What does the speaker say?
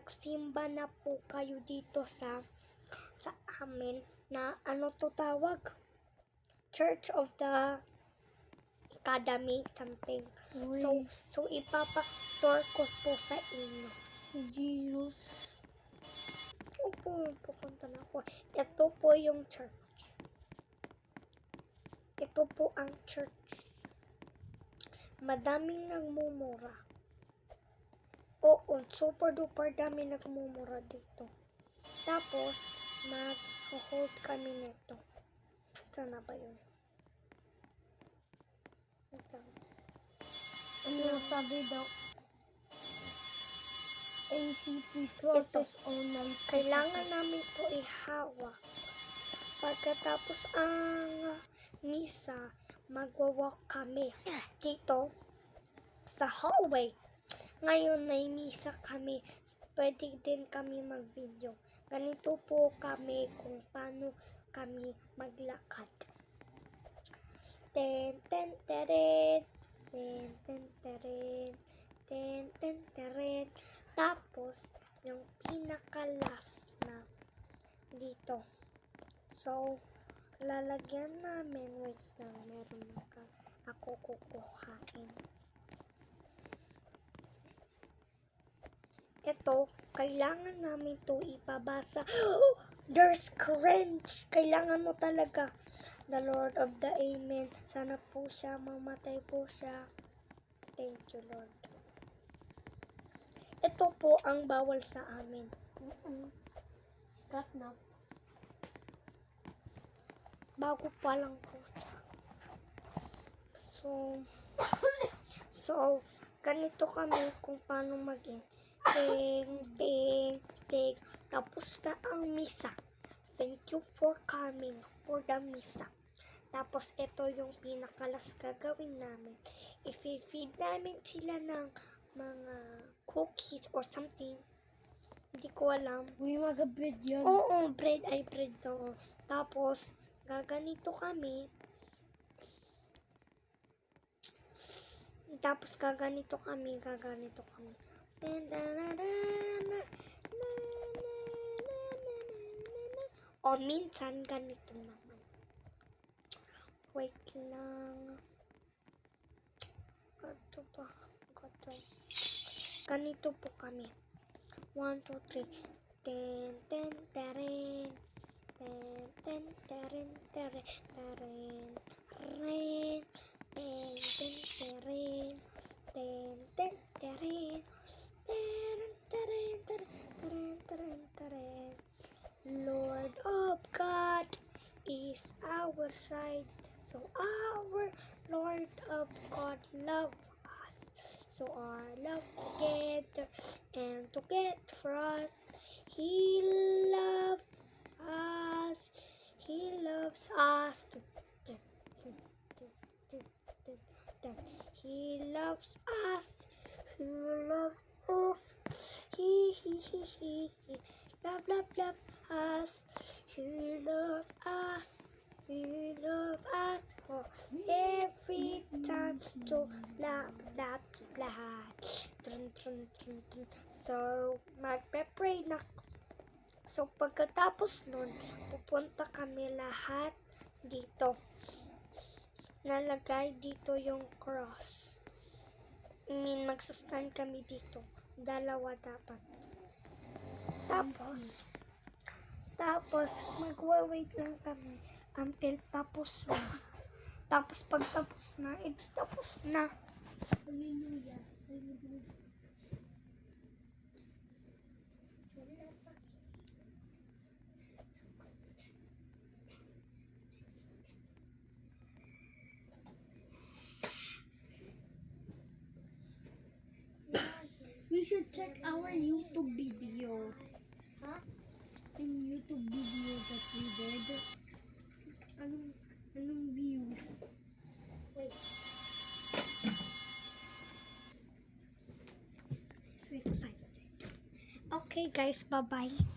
magsimba na po kayo dito sa amin na ano to tawag? Church of the Academy something. Uy. So ipapa-tour ko po sa inyo. Si Jesus. Opo, pupunta na ako. Ito po yung church. Ito po ang church. Madaming nagmumura. Oo, super duper dami nagmumura dito. Tapos, mag-hold kami nito. Sana ba yun? Ano sabi daw? ACP process online. Kailangan namin ito ihawak. Pagkatapos ang misa, magwa-walk kami dito sa hallway. Ngayon may misa kami, pwede din kami mag-video. Ganito po kami kung paano kami maglakad. Ten ten teren, ten ten teren, ten ten teren. Tapos yung pinaka-last na dito. So, lalagyan namin, wait lang, meron ako kukuhain. Ito, kailangan namin to ipabasa. There's cringe. Kailangan mo talaga. The Lord of the Amen. Sana po siya, mamatay po siya. Thank you, Lord. Ito po ang bawal sa amin. Catnap. Bago pa lang po siya. So, ganito kami kung paano maging ting. Tapos na ang misa. Thank you for coming for the misa. Tapos ito yung pinakalas gagawin namin. I-feed namin sila ng mga cookies or something. Hindi ko alam. Uy, mag-bread yan. Oo, bread daw. Tapos, gaganito kami. O minsan, ganito naman. Wait lang. Ito pa. Ganito po kami. 1, 2, 3. Ten, ten, teren. Ten, ten, teren, teren, teren. Ren. Ten, ten, teren. Ten, ten, teren. Teren, teren, teren, teren, teren. Lord of God is our side. So our Lord of God love us. So our love together and together for us. He loves us. He loves us. He loves us. He loves us. He love us. He love us. He love us for every time. So blah. So magpe-pray na. So pagkatapos nun, pupunta kami lahat dito. Nalagay dito yung cross. Magsastand kami dito. 2 dapat. Tapos magwa-wait lang kami until tapos na. Tapos pag tapos na, tapos na. Hallelujah. We should check our YouTube video. Huh? In YouTube video that we did. Anong views? Wait. So excited. Okay guys, bye-bye.